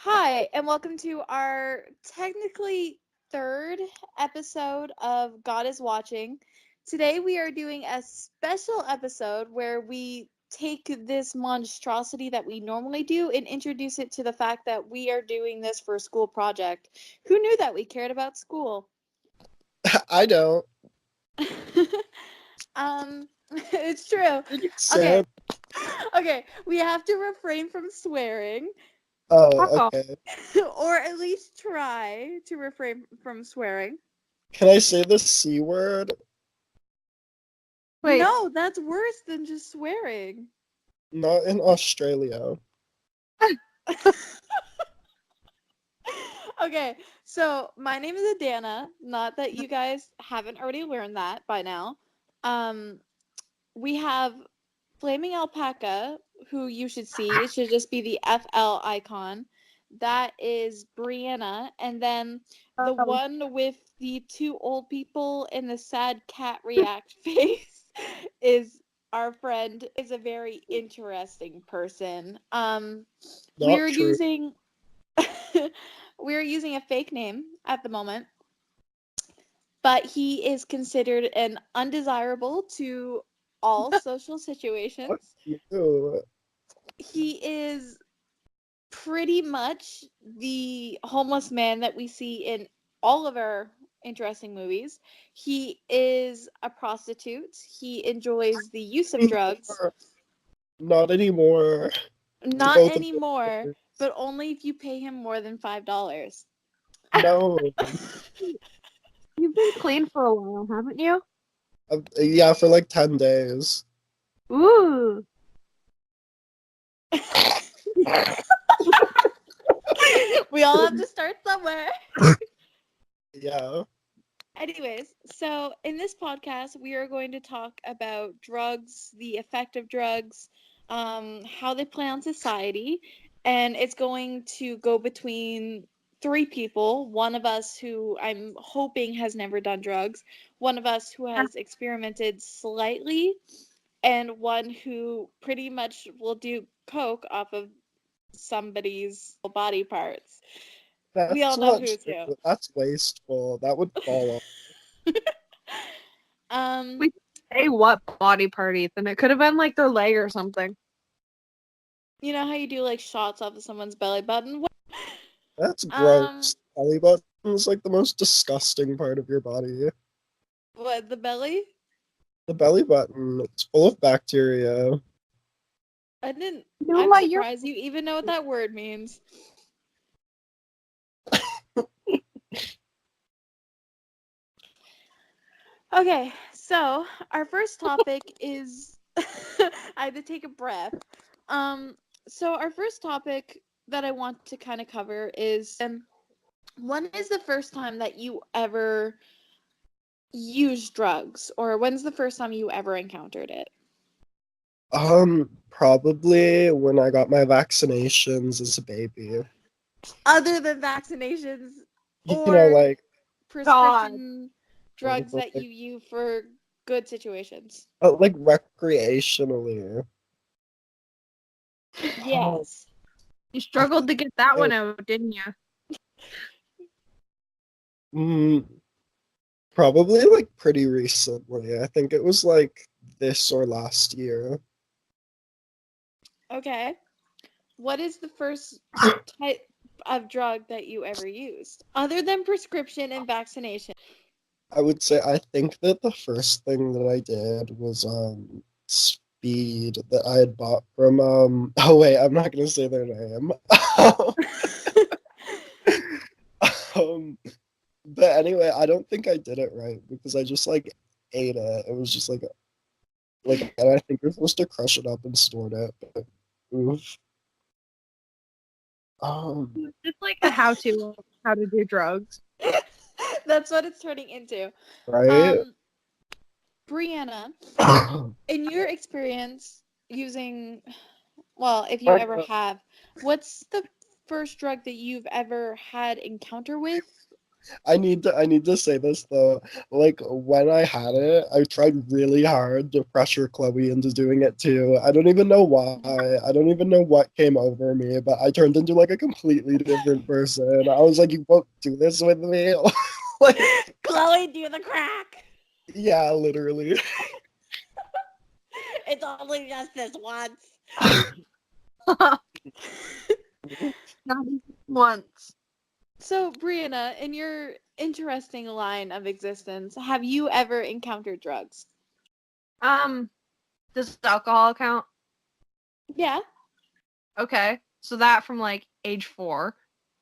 Hi, and welcome to our technically third episode of God is Watching. Today we are doing a special episode where we take this monstrosity that we normally do and introduce it to the fact that we are doing this for a school project. Who knew that we cared about school? I don't. It's true. Okay. Sad. Okay, we have to refrain from swearing. Oh, okay. Or at least try to refrain from swearing. Can I say the C word? Wait, No, that's worse than just swearing. Not in Australia. Okay, so my name is Adana. Not that you guys haven't already learned that by now. We have Flaming Alpaca, who you should see. It should just be the FL icon. That is Brianna. And then the one with the two old people and the sad cat react face is our friend. Is a very interesting person. Not true. We're using a fake name at the moment, but he is considered an undesirable to all social situations. Fuck you. He is pretty much the homeless man that we see in all of our interesting movies. He is a prostitute. He enjoys the use of drugs. Not anymore. Not Both of anymore, them. but only if you pay him more than $5. No. you've been clean for a while, haven't you? Yeah, for like 10 days. Ooh. We all have to start somewhere. Yeah. Anyways, so in this podcast, we are going to talk about drugs, the effect of drugs, how they play on society, and it's going to go between three people. One of us who I'm hoping has never done drugs, one of us who has experimented slightly, and one who pretty much will do coke off of somebody's body parts. We all That's know not who's true. who. That's wasteful. That would fall off. We say what body part, Ethan? It could have been like their leg or something. You know how you do like shots off of someone's belly button? That's gross. Belly button is like the most disgusting part of your body. What, the belly? The belly button, it's full of bacteria. I didn't. You know I'm what? You're surprised you even know what that word means. Okay, so our first topic is. I had to take a breath. So our first topic that I want to kind of cover is when is the first time that you ever used drugs, or when's the first time you ever encountered it? Probably when I got my vaccinations as a baby. Other than vaccinations You know, or like, prescription drugs that you use for good situations. like recreationally. Yes. you struggled to get that one out, didn't you? Probably like pretty recently. I think it was like this or last year. Okay. What is the first type of drug that you ever used? Other than prescription and vaccination. I would say I think that the first thing that I did was speed that I had bought from oh wait, I'm not gonna say their name. um but anyway, I don't think I did it right because I just like ate it. It was just like and I think you're supposed to crush it up and snort it. But, oof. It's just like a how to do drugs. That's what it's turning into. Right? Brianna, in your experience using, well, if you ever have, what's the first drug that you've ever had encounter with? I need to say this though. Like when I had it, I tried really hard to pressure Chloe into doing it too. I don't even know why. I don't even know what came over me, but I turned into like a completely different person. I was like, "You won't do this with me." Like, Chloe, do the crack. yeah, literally. It's only just this once. Not even once. So, Brianna, in your interesting line of existence, have you ever encountered drugs? Does alcohol count? Yeah. Okay, so that from like age 4.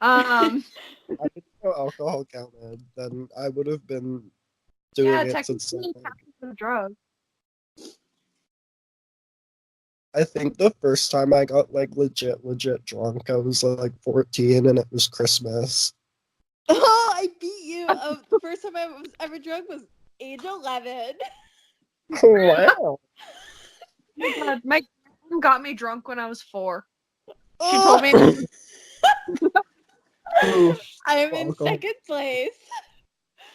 I didn't know alcohol counted. Then I would have been Yeah, doing it since technically it like counts as a drug. I think the first time I got like legit drunk, I was like 14 and it was Christmas. Oh, I beat you. The first time I was ever drunk was age 11. Wow. God, my mom got me drunk when I was 4. She Oh, told me Oof. I am in Alcohol. second place.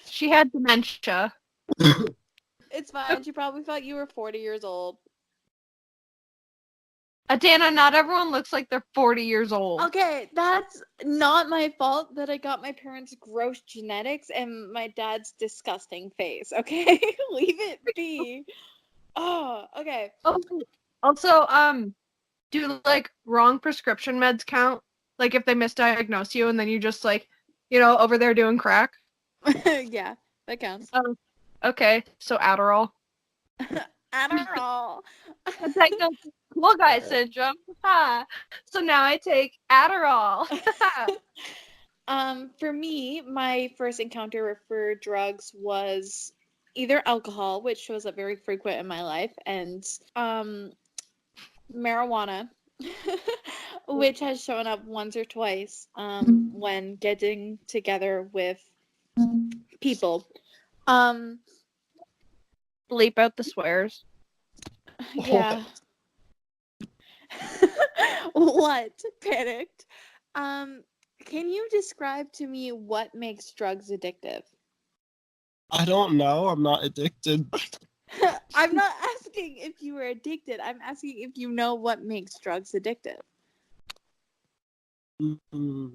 she had dementia. It's fine. She probably thought you were 40 years old. Adana, not everyone looks like they're 40 years old. Okay, that's not my fault that I got my parents' gross genetics and my dad's disgusting face, okay? Leave it be. Oh, okay. Oh, also, do like wrong prescription meds count? Like if they misdiagnose you and then you just like, over there doing crack? Yeah, that counts. Oh, okay. So Adderall. Adderall. Misdiagnosed cool guy syndrome. Ha. So now I take Adderall. For me, my first encounter for drugs was either alcohol, which shows up very frequent in my life, and marijuana, which has shown up once or twice when getting together with people. Um, Bleep out the swears. yeah. What? Panicked. Can you describe to me what makes drugs addictive? I don't know. I'm not addicted. I'm not asking if you were addicted. I'm asking if you know what makes drugs addictive. Mm.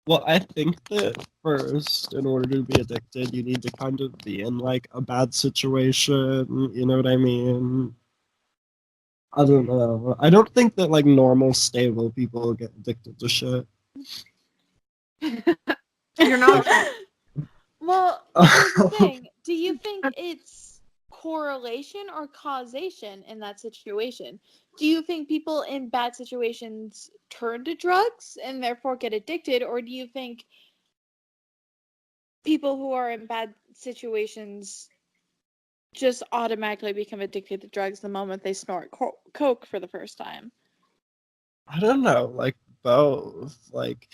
Well, I think that first, in order to be addicted, you need to kind of be in like a bad situation. You know what I mean? I don't know. I don't think that like normal, stable people get addicted to shit. You're not wrong. Well, here's the thing. Do you think it's correlation or causation in that situation? Do you think people in bad situations turn to drugs and therefore get addicted, or do you think people who are in bad situations just automatically become addicted to drugs the moment they snort coke for the first time? I don't know, like both. Like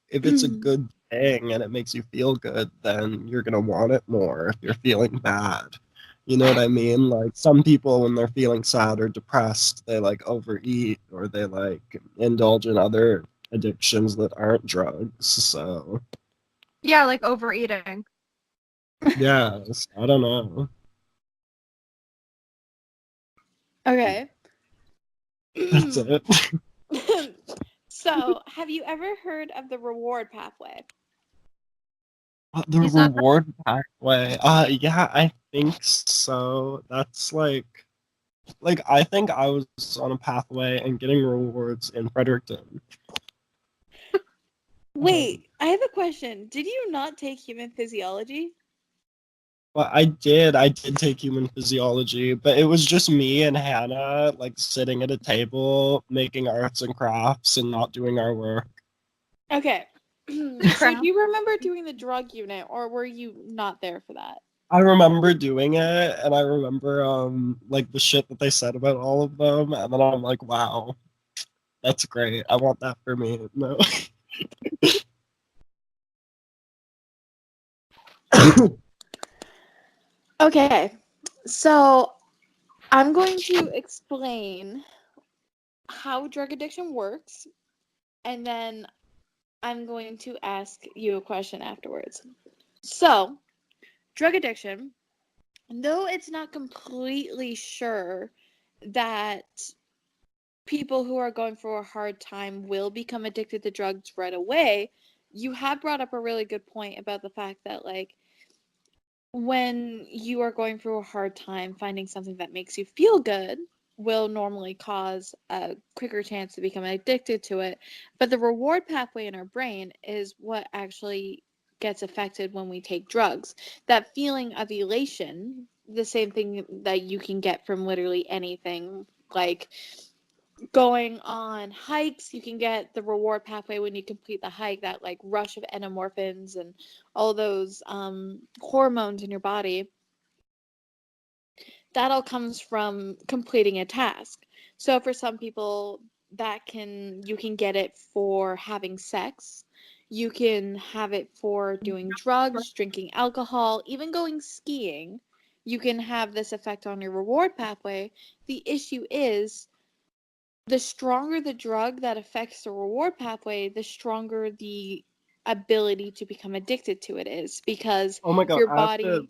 if it's a good thing and it makes you feel good, then you're gonna want it more if you're feeling bad. You know what I mean? Like some people when they're feeling sad or depressed, they like overeat or they like indulge in other addictions that aren't drugs. So Yeah, like overeating. yes, I don't know. Okay. That's it. So, have you ever heard of the reward pathway? The You said reward pathway. Yeah, I think so. That's like I think I was on a pathway and getting rewards in Fredericton. Wait, I have a question. Did you not take human physiology? Well, I did take human physiology, but it was just me and Hannah like sitting at a table making arts and crafts and not doing our work. Okay. So, do you remember doing the drug unit, or were you not there for that? I remember doing it and I remember like the shit that they said about all of them and then I'm like, wow, that's great. I want that for me. No. Okay. So, I'm going to explain how drug addiction works, and then I'm going to ask you a question afterwards. So, drug addiction, though it's not completely sure that people who are going through a hard time will become addicted to drugs right away, you have brought up a really good point about the fact that, like, when you are going through a hard time, finding something that makes you feel good will normally cause a quicker chance to become addicted to it. But the reward pathway in our brain is what actually gets affected when we take drugs. That feeling of elation, the same thing that you can get from literally anything, like going on hikes, you can get the reward pathway when you complete the hike, that like rush of endorphins and all those hormones in your body. That all comes from completing a task. So for some people, you can get it for having sex, you can have it for doing drugs, drinking alcohol, even going skiing. You can have this effect on your reward pathway. The issue is, the stronger the drug that affects the reward pathway, the stronger the ability to become addicted to it is, because Oh my god, your body.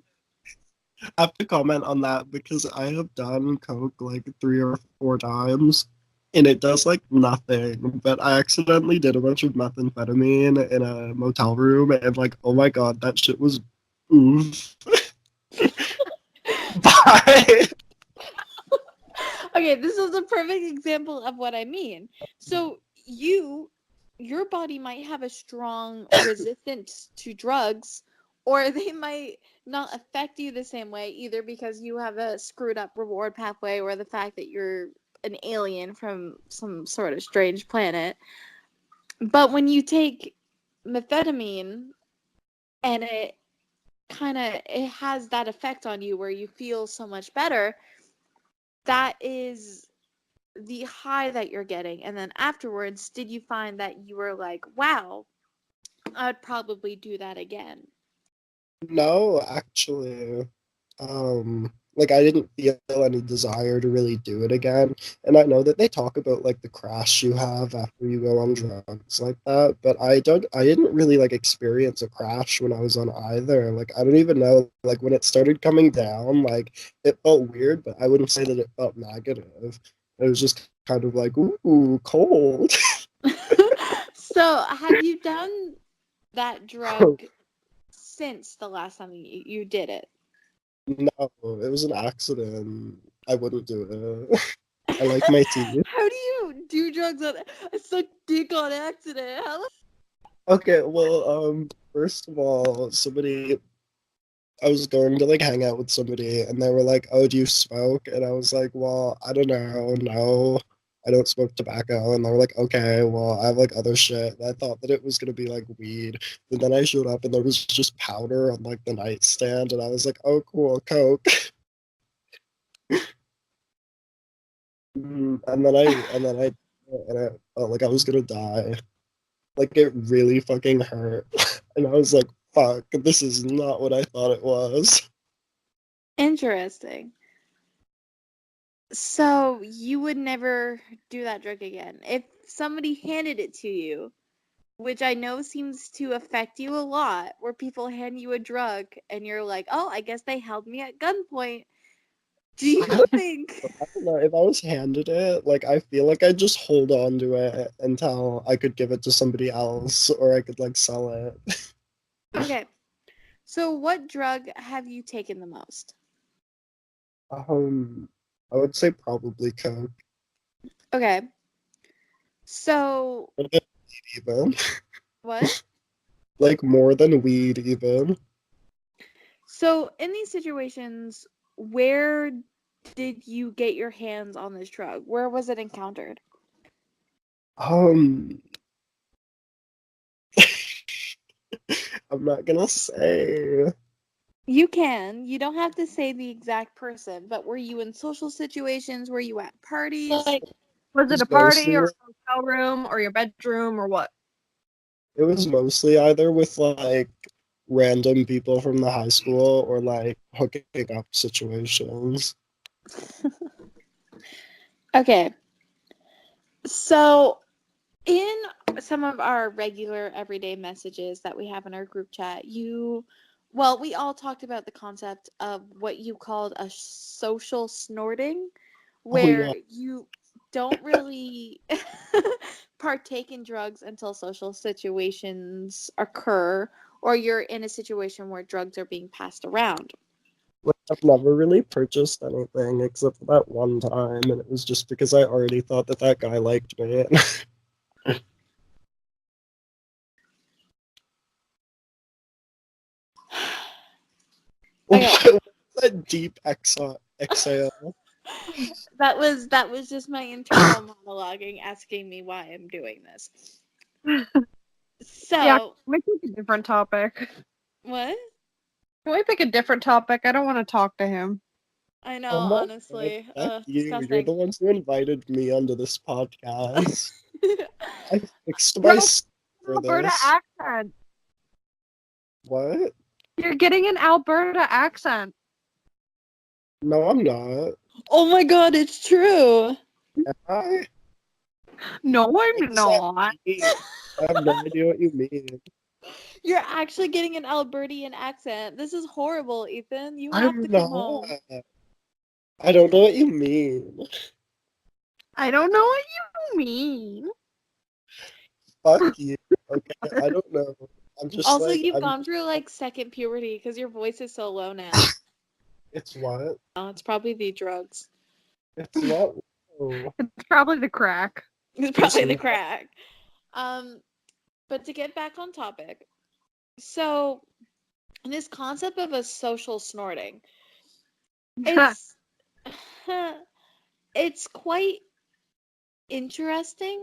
I have to comment on that because I have done coke like 3 or 4 times, and it does like nothing. But I accidentally did a bunch of methamphetamine in a motel room, and like, oh my god, that shit was oof. Bye. Okay, this is a perfect example of what I mean. So your body might have a strong resistance to drugs, or they might not affect you the same way, either because you have a screwed up reward pathway, or the fact that you're an alien from some sort of strange planet. But when you take methamphetamine, and it has that effect on you where you feel so much better, that is the high that you're getting. And then afterwards, did you find that you were like, wow, I'd probably do that again? No, actually, like I didn't feel any desire to really do it again. And I know that they talk about like the crash you have after you go on drugs like that, but I didn't really like experience a crash when I was on either. Like I don't even know, like when it started coming down, like it felt weird, but I wouldn't say that it felt negative. It was just kind of like, ooh, cold. So, have you done that drug since the last time you did it? No, it was an accident. I wouldn't do it. I like my teeth. How do you do drugs on? I suck dick on accident. How? Okay, well, first of all, I was going to like hang out with somebody, and they were like, "Oh, do you smoke?" And I was like, "Well, I don't know, no, I don't smoke tobacco." And they were like, "Okay, well, I have like other shit." And I thought that it was gonna be like weed, and then I showed up, and there was just powder on like the nightstand, and I was like, "Oh, cool, coke." And I felt like I was gonna die. Like it really fucking hurt. And I was like, fuck, this is not what I thought it was. Interesting. So you would never do that drug again if somebody handed it to you, which I know seems to affect you a lot, where people hand you a drug and you're like, oh, I guess they held me at gunpoint. Do I you don't, think? I don't know. If I was handed it, like I feel like I'd just hold on to it until I could give it to somebody else or I could like sell it. Okay, so what drug have you taken the most? Um, I would say probably coke. Okay, so More than weed even. what? Like more than weed even. So in these situations, where did you get your hands on this drug? Where was it encountered? Um, I'm not gonna say. You can. You don't have to say the exact person, but were you in social situations? Were you at parties? Like, Was it it was a party or mostly a hotel room or your bedroom or what? It was mostly either with like random people from the high school or like hooking up situations. Okay. So in some of our regular everyday messages that we have in our group chat, we all talked about the concept of what you called a social snorting, Oh where yeah. you don't really partake in drugs until social situations occur or you're in a situation where drugs are being passed around. Like, I've never really purchased anything except for that one time, and it was just because I already thought that that guy liked me. Okay, That deep exhale. that was just my internal monologuing asking me why I'm doing this. Yeah, So, can we pick a different topic? what? Can we pick a different topic? I don't want to talk to him. I know, Oh my god, honestly. fuck you. You're Disgusting. the ones who invited me onto this podcast. I fixed my Bro, for Alberta this. accent. What? You're getting an Alberta accent. No, I'm not. Oh my god, it's true. Am I? No, What I'm does that not. mean? I have no idea what you mean. You're actually getting an Albertian accent. This is horrible, Ethan. You have I'm to come not. home. I don't know what you mean. I don't know what you mean. Fuck you. Okay, I don't know. I'm just Also, like, you've I'm. gone through like second puberty because your voice is so low now. It's what? Oh, it's probably the drugs. It's not. Oh, It's probably the crack. It's it's probably the not. crack. Um, but to get back on topic, so this concept of a social snorting, it's it's quite interesting.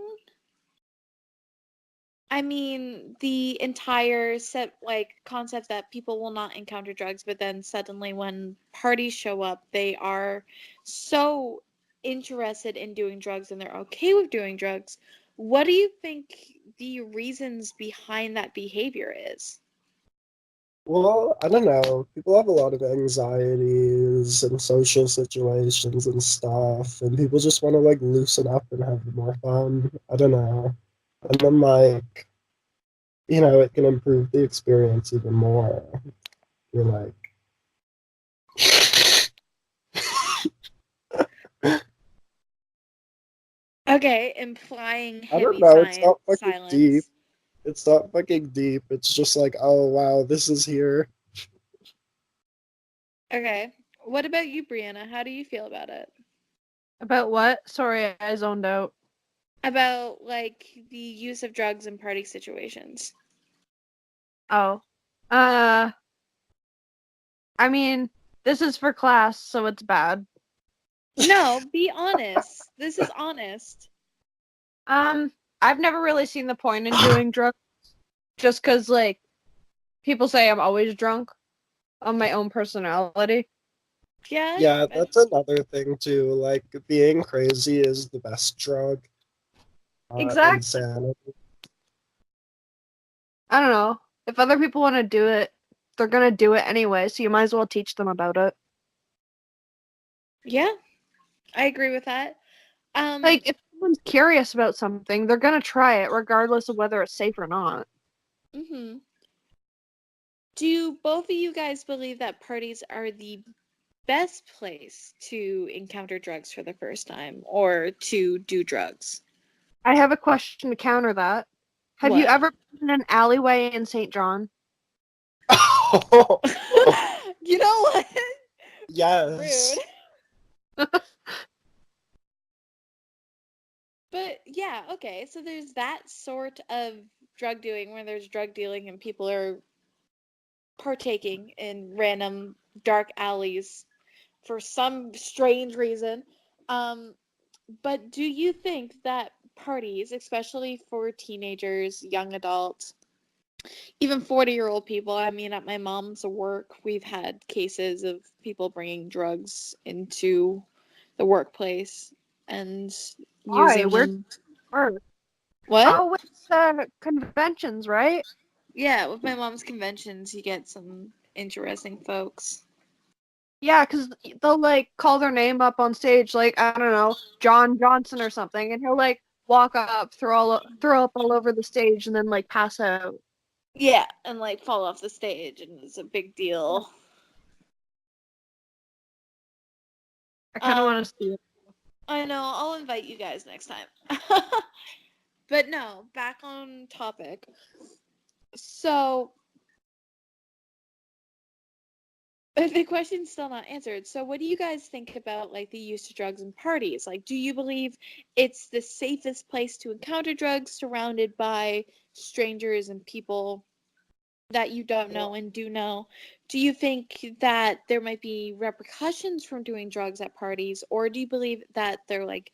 I mean, the entire set like concept that people will not encounter drugs, but then suddenly when parties show up, they are so interested in doing drugs and they're okay with doing drugs. What do you think the reasons behind that behavior is? Well, I don't know. People have a lot of anxieties and social situations and stuff, and people just want to like loosen up and have more fun. I don't know. And then like, it can improve the experience even more. You're like, Okay, implying I don't heavy know. It's not fucking deep. silence. It's not fucking deep. It's just like, oh wow, this is here. Okay. What about you, Brianna? How do you feel about it? About what? Sorry, I zoned out. About like the use of drugs in party situations. Oh. I mean, this is for class, so it's bad. No, be honest. This is honest. I've never really seen the point in doing drugs just because, like, people say I'm always drunk on my own personality. Yeah. Yeah, that's another thing too. Like being crazy is the best drug. Exactly. Insanity. I don't know. If other people want to do it, they're gonna do it anyway, so you might as well teach them about it. Yeah, I agree with that. Like, if someone's curious about something, they're gonna try it regardless of whether it's safe or not. Mhm. Do both of you guys believe that parties are the best place to encounter drugs for the first time or to do drugs? I have a question to counter that. Have you What? ever been in an alleyway in St. John? You know what? Yes. Rude. But yeah, okay. So there's that sort of drug doing where there's drug dealing and people are partaking in random dark alleys for some strange reason. Um, but do you think that parties, especially for teenagers, young adults, even 40-year-old people, I mean, at my mom's work, we've had cases of people bringing drugs into the workplace and Why? using Where'd them. you work? What? Oh, it's conventions, right? Yeah, with my mom's conventions, you get some interesting folks. Yeah, because they'll like call their name up on stage, like I don't know, John Johnson or something, and he'll like walk up, throw up all over the stage, and then like pass out. Yeah, and like fall off the stage, and it's a big deal. I kind of want to see it. I know. I'll invite you guys next time. But no, back on topic. So the question's still not answered. So what do you guys think about like the use of drugs in parties? Like, do you believe it's the safest place to encounter drugs surrounded by strangers and people that you don't know and do know? Do you think that there might be repercussions from doing drugs at parties, or do you believe that they're like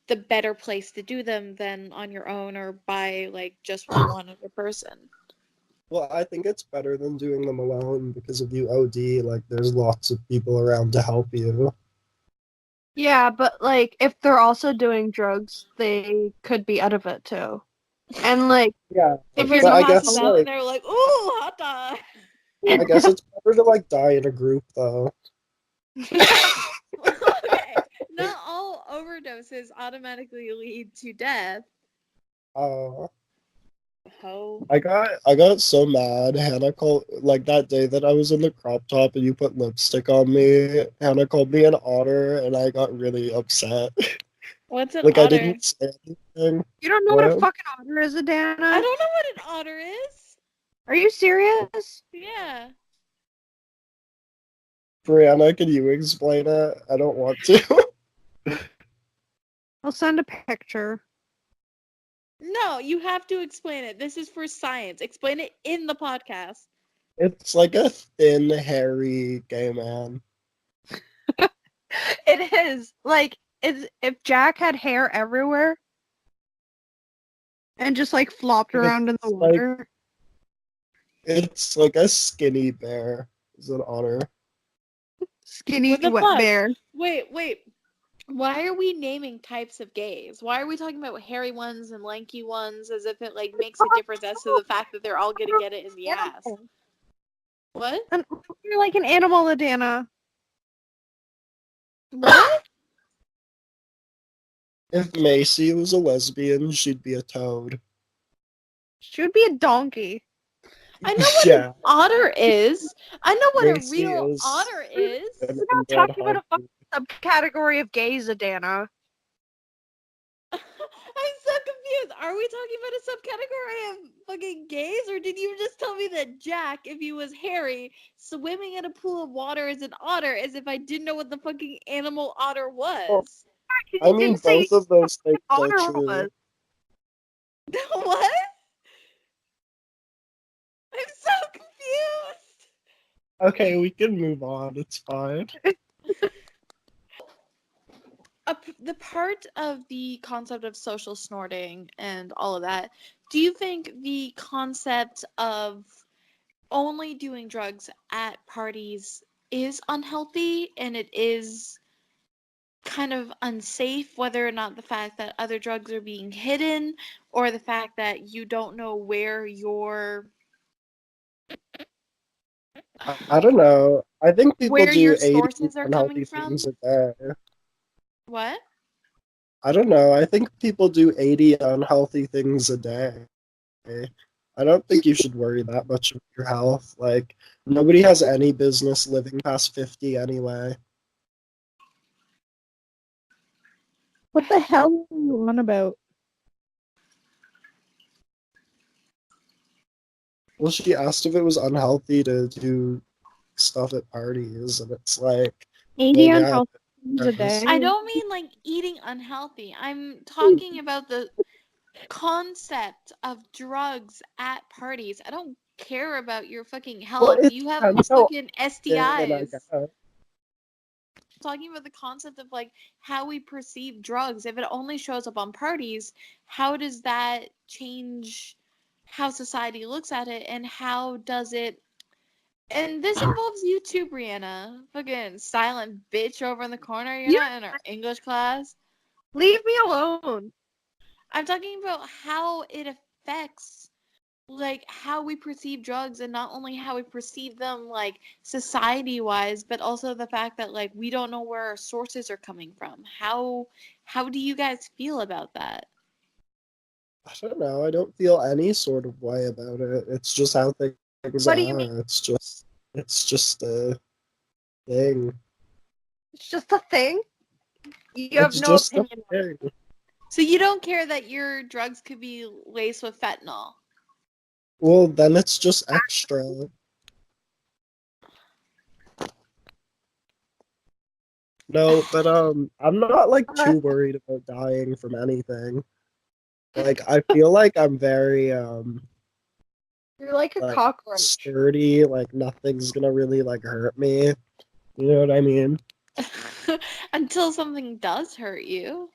the better place to do them than on your own or by like just with one other person? Well, I think it's better than doing them alone because if you OD, like there's lots of people around to help you. Yeah, but like if they're also doing drugs, they could be out of it too. And like Yeah, The if you're person but I not passes guess out and like they're like, "Ooh, hot dog." I guess it's better to like die in a group though. Okay, not all overdoses automatically lead to death. Uh, Ho. I got so mad. Hannah called like that day that I was in the crop top and you put lipstick on me. Hannah called me an otter and I got really upset. What's an Like I otter? didn't say anything. You don't know what a What? fucking otter is, I Adana? don't know what an otter is. Are you serious? Yeah. Brianna, can you explain it? I don't want to. I'll send a picture. No, you have to explain it. This is for science. Explain it in the podcast. It's like a thin, hairy gay man. It is like it's if Jack had hair everywhere and just like flopped around in the It's like water. it's like a skinny bear is an otter. Skinny What the wet fuck? bear. Wait. Why are we naming types of gays? Why are we talking about hairy ones and lanky ones as if it like makes a difference as to the fact that they're all gonna get it in the ass? What? You're like an animal, Adana. What? If Macy was a lesbian, she'd be a toad. She would be a donkey. I know what Yeah, an otter is. I know what a Macy real is otter is. an We're not inbred talking about a harpy. fucking subcategory of gays, Adana. I'm so confused. Are we talking about a subcategory of fucking gays, or did you just tell me that Jack, if he was hairy, swimming in a pool of water as an otter, as if I didn't know what the fucking animal otter Well, was? I You mean, didn't say both of those things are otter true. was. What? I'm so confused. Okay, we can move on. It's fine. The part of the concept of social snorting and all of that, do you think the concept of only doing drugs at parties is unhealthy and it is kind of unsafe, whether or not the fact that other drugs are being hidden or the fact that you don't know where your I don't know. I think people where your do 80 sources are coming unhealthy from? things a day. What? I don't know. I think people do 80 unhealthy things a day. I don't think you should worry that much about your health. Like, nobody has any business living past 50 anyway. What the hell are you on about? Well, she asked if it was unhealthy to do stuff at parties, and it's like, well, 80 yeah. unhealthy things a day. I don't mean like eating unhealthy. I'm talking about the concept of drugs at parties. I don't care about your fucking Well, health. it You have depends how fucking often, I STIs. guess. Talking about the concept of like how we perceive drugs. If it only shows up on parties, how does that change how society looks at it, and how does it? And this involves you too, Brianna. Fucking silent bitch over in the corner. You're You not in our English class. leave me alone. I'm talking about how it affects like how we perceive drugs, and not only how we perceive them like society wise, but also the fact that like we don't know where our sources are coming from. How do you guys feel about that? I don't know. I don't feel any sort of way about it. It's just how things What do you mean? are. It's just a thing. It's just a thing? You have It's no just a opinion on it. thing. So you don't care that your drugs could be laced with fentanyl? Well, then it's just extra. No, but I'm not like too worried about dying from anything. Like I feel like I'm very You're like a like cockroach. sturdy, like nothing's gonna really like hurt me. You know what I mean? Until something does hurt you.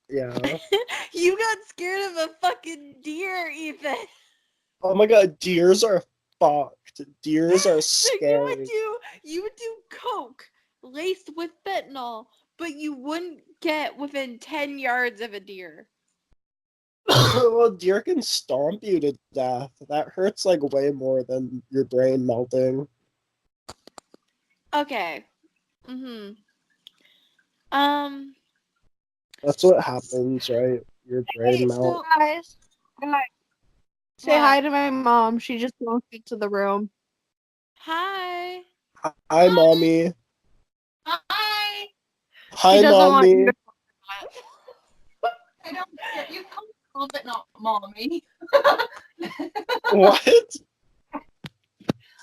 Yeah. You got scared of a fucking deer, Ethan. Oh my god, deers are fucked. Deers are So scary. you would do coke laced with fentanyl, but you wouldn't get within 10 yards of a deer. Well, deer can stomp you to death. That hurts like way more than your brain melting. Okay. Um That's what happens, right? Your brain Hey, melts. guys. Guys, say what? hi to my mom. She just walked into the room. Hi. Hi, mommy. Hi. She Hi, doesn't want you mommy. to. I don't get you comfortable, but not mommy. What?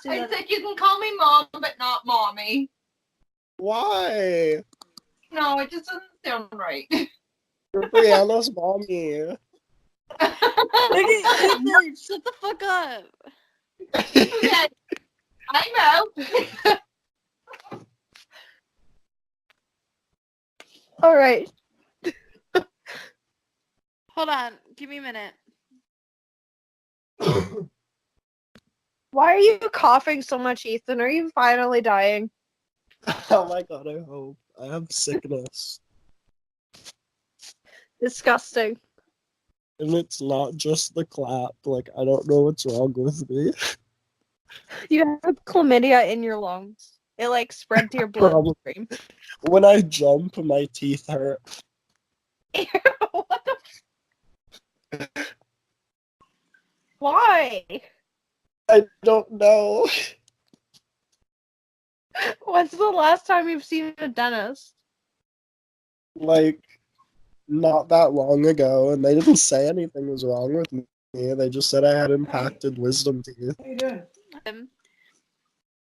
I said you can call me mom, but not mommy. Why? No, it just doesn't sound right. You're Brianna's mommy. Look at Ethan, shut the fuck up. Okay, I'm out. All right. Hold on, give me a minute. Why are you coughing so much, Ethan? Are you finally dying? Oh my god, I hope. I have sickness. Disgusting. And it's not just the clap. Like, I don't know what's wrong with me. You have chlamydia in your lungs. It like spread to your Probably. bloodstream. When I jump, my teeth hurt. Ew, what the? Why? I don't know. When's the last time you've seen a dentist? Like, not that long ago, and they didn't say anything was wrong with me. They just said I had impacted wisdom teeth. How you doing?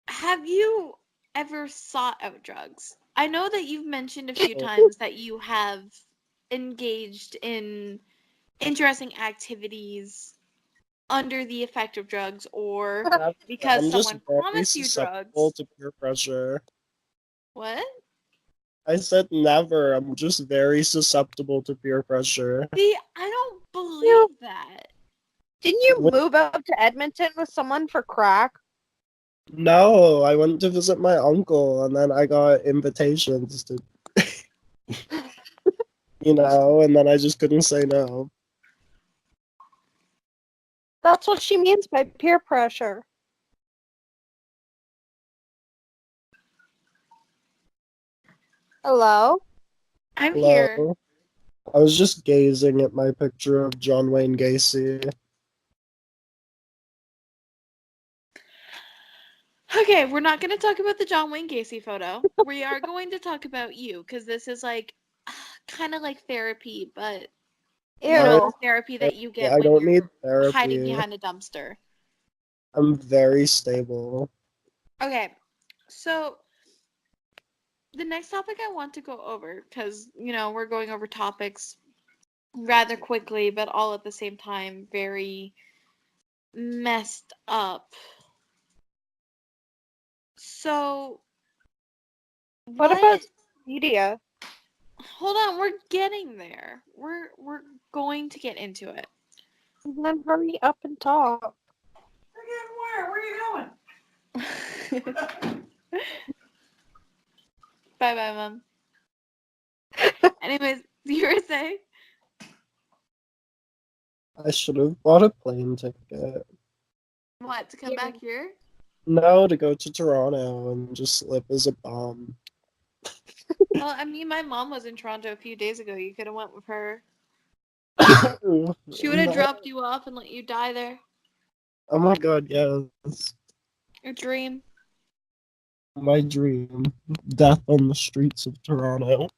Have you ever sought out drugs? I know that you've mentioned a few times that you have engaged in interesting activities under the effect of drugs or because I'm just someone very promised you susceptible drugs. to peer pressure. What? I said never. I'm just very susceptible to peer pressure. See, I don't believe that. Didn't you What? move out to Edmonton with someone for crack? No, I went to visit my uncle, and then I got invitations to, and then I just couldn't say no. That's what she means by peer pressure. Hello? I'm here. Hello? I was just gazing at my picture of John Wayne Gacy. Okay, we're not going to talk about the John Wayne Gacy photo. We are going to talk about you because this is like kind of like therapy, but Ew. the therapy that you get I when don't need you're hiding therapy. behind a dumpster. I'm very stable. Okay, so the next topic I want to go over, because, we're going over topics rather quickly, but all at the same time very messed up. So, What about media? Hold on, we're getting there. We're going to get into it. Then hurry up and talk. Again, where? Where are you going? Bye, Mom. Anyways, you were saying? I should have bought a plane ticket. What, to come back here? No, to go to Toronto and just live as a bum. Well, I mean, my mom was in Toronto a few days ago. You could have went with her. She would have No. dropped you off and let you die there. Oh my god, yes. Your dream. My dream. Death on the streets of Toronto.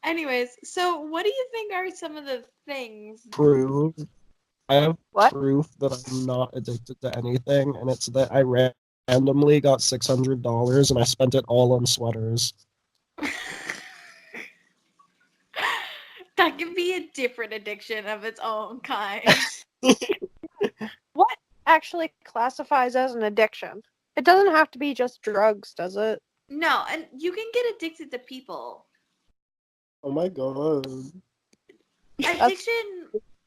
Anyways, so what do you think are some of the things? Proof. I have What? proof that I'm not addicted to anything, and it's that I randomly got $600 and I spent it all on sweaters. That can be a different addiction of its own kind. What actually classifies as an addiction? It doesn't have to be just drugs, does it? No, and you can get addicted to people. Oh my god.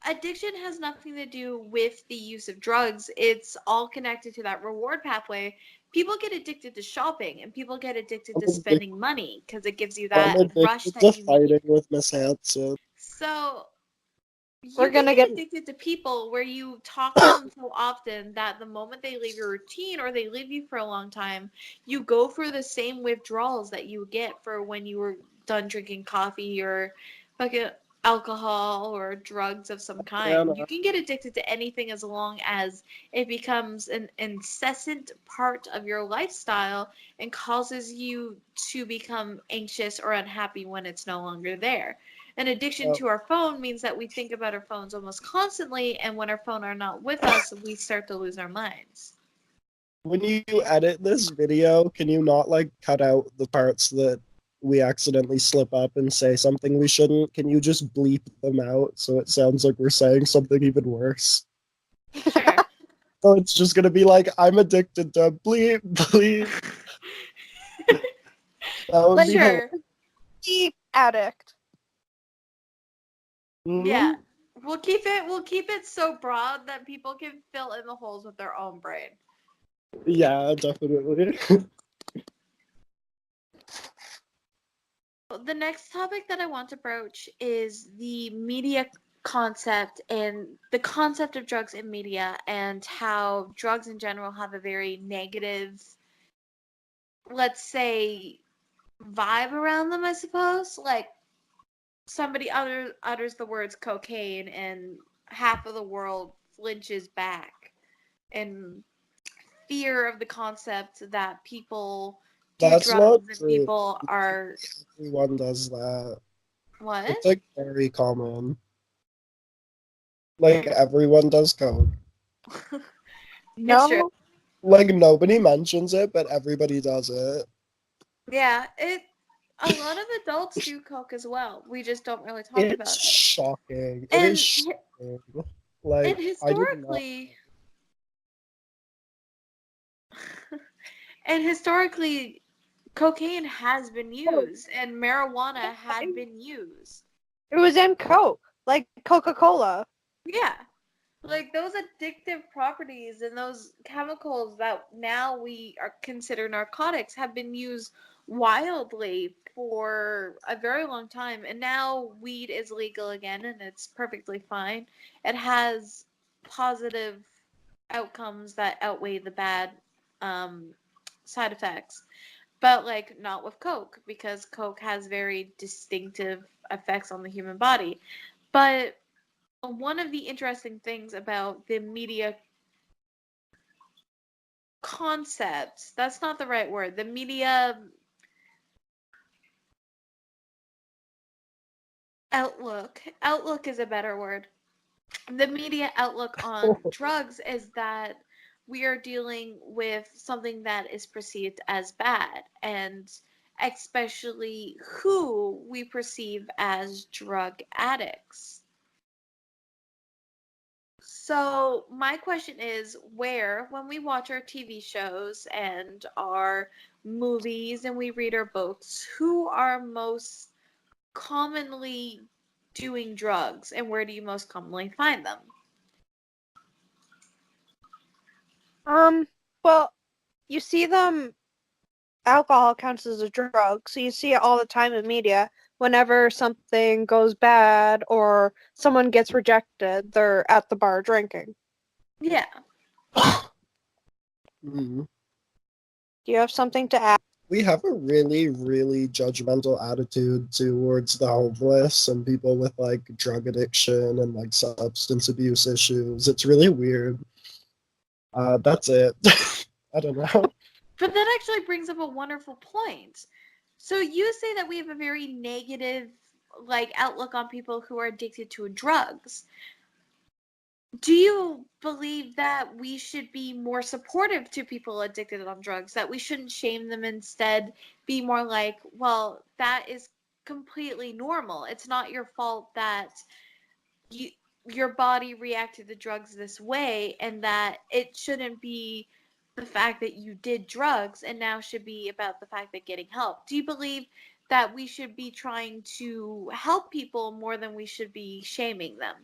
Addiction has nothing to do with the use of drugs. It's all connected to that reward pathway. People get addicted to shopping and people get addicted to spending money because it gives you I'm that rush addicted to that you fighting need. with Miss Hanson. So We're you can gonna get get addicted to people where you talk to them so often that the moment they leave your routine or they leave you for a long time, you go through the same withdrawals that you get for when you were done drinking coffee or fucking alcohol or drugs of some kind. Anna. You can get addicted to anything as long as it becomes an incessant part of your lifestyle and causes you to become anxious or unhappy when it's no longer there. An addiction to our phone means that we think about our phones almost constantly, and when our phone are not with us, we start to lose our minds. When you edit this video, can you not like cut out the parts that we accidentally slip up and say something we shouldn't? Can you just bleep them out so it sounds like we're saying something even worse? Sure. So it's just gonna be like, I'm addicted to bleep, bleep. That would Like, be Sure. deep addict. Yeah. hilarious. We'll keep it so broad that people can fill in the holes with their own brain. Yeah, definitely. The next topic that I want to broach is the media concept and the concept of drugs in media and how drugs in general have a very negative, let's say, vibe around them, I suppose. Like somebody utters the words cocaine and half of the world flinches back in fear of the concept that people do That's not drugs and true. people are Everyone does that. what? It's like very common. Like everyone does coke. It's true. No, Like nobody mentions it, but everybody does it. Yeah, a lot of adults do coke as well. We just don't really talk It's about it. shocking. It is And shocking. and Like I did not. historically and historically cocaine has been used and marijuana had been used. it was in Coke, like Coca-Cola. Yeah. Like those addictive properties and those chemicals that now we are consider narcotics have been used wildly for a very long time, and now weed is legal again and it's perfectly fine. It has positive outcomes that outweigh the bad um, side effects, but like not with coke because coke has very distinctive effects on the human body. But one of the interesting things about the media concept, that's not the right word, the media outlook is a better word. The media outlook on drugs is that we are dealing with something that is perceived as bad, and especially who we perceive as drug addicts. So my question is, where, when we watch our TV shows and our movies and we read our books, who are most commonly doing drugs and where do you most commonly find them? Well, you see them, alcohol counts as a drug, so you see it all the time in media. Whenever something goes bad or someone gets rejected, they're at the bar drinking. Yeah. Mm. Do you have something to add? we have a really, really judgmental attitude towards the homeless and people with like drug addiction and like substance abuse issues. It's really weird. That's it. I don't know. But that actually brings up a wonderful point. So you say that we have a very negative like outlook on people who are addicted to drugs. Do you believe that we should be more supportive to people addicted on drugs, that we shouldn't shame them, instead be more like, well, that is completely normal. It's not your fault that you your body reacted to drugs this way, and that it shouldn't be the fact that you did drugs and now should be about the fact that getting help. Do you believe that we should be trying to help people more than we should be shaming them?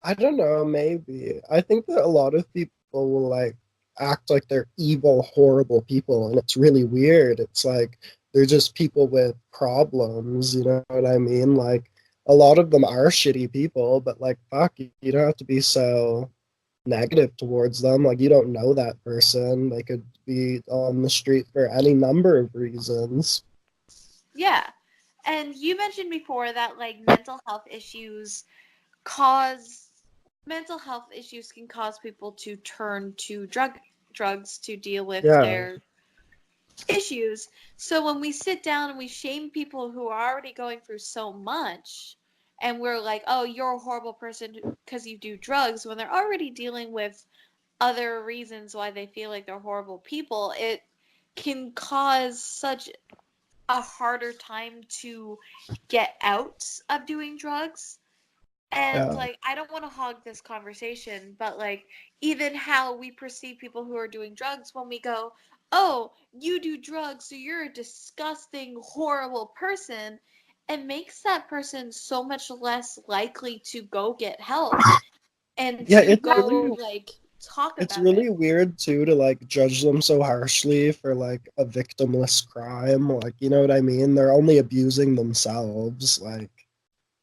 I don't know, maybe. I think that a lot of people will like act like they're evil, horrible people, and it's really weird. It's like they're just people with problems, you know what I mean? Like a lot of them are shitty people, but like fuck, you don't have to be so negative towards them. Like you don't know that person. They could be on the street for any number of reasons. Yeah. And you mentioned before that like cause mental health issues can cause people to turn to drugs to deal with Yeah. their issues. So when we sit down and we shame people who are already going through so much, and we're like, "Oh, you're a horrible person because you do drugs," when they're already dealing with other reasons why they feel like they're horrible people, it can cause such a harder time to get out of doing drugs. And Yeah. like, I don't want to hog this conversation, but like, even how we perceive people who are doing drugs, when we go, "Oh, you do drugs, so you're a disgusting, horrible person," it makes that person so much less likely to go get help and Yeah, to go like talk it's about it. really weird too to like judge them so harshly for like a victimless crime. Like, you know what I mean? They're only abusing themselves. Like,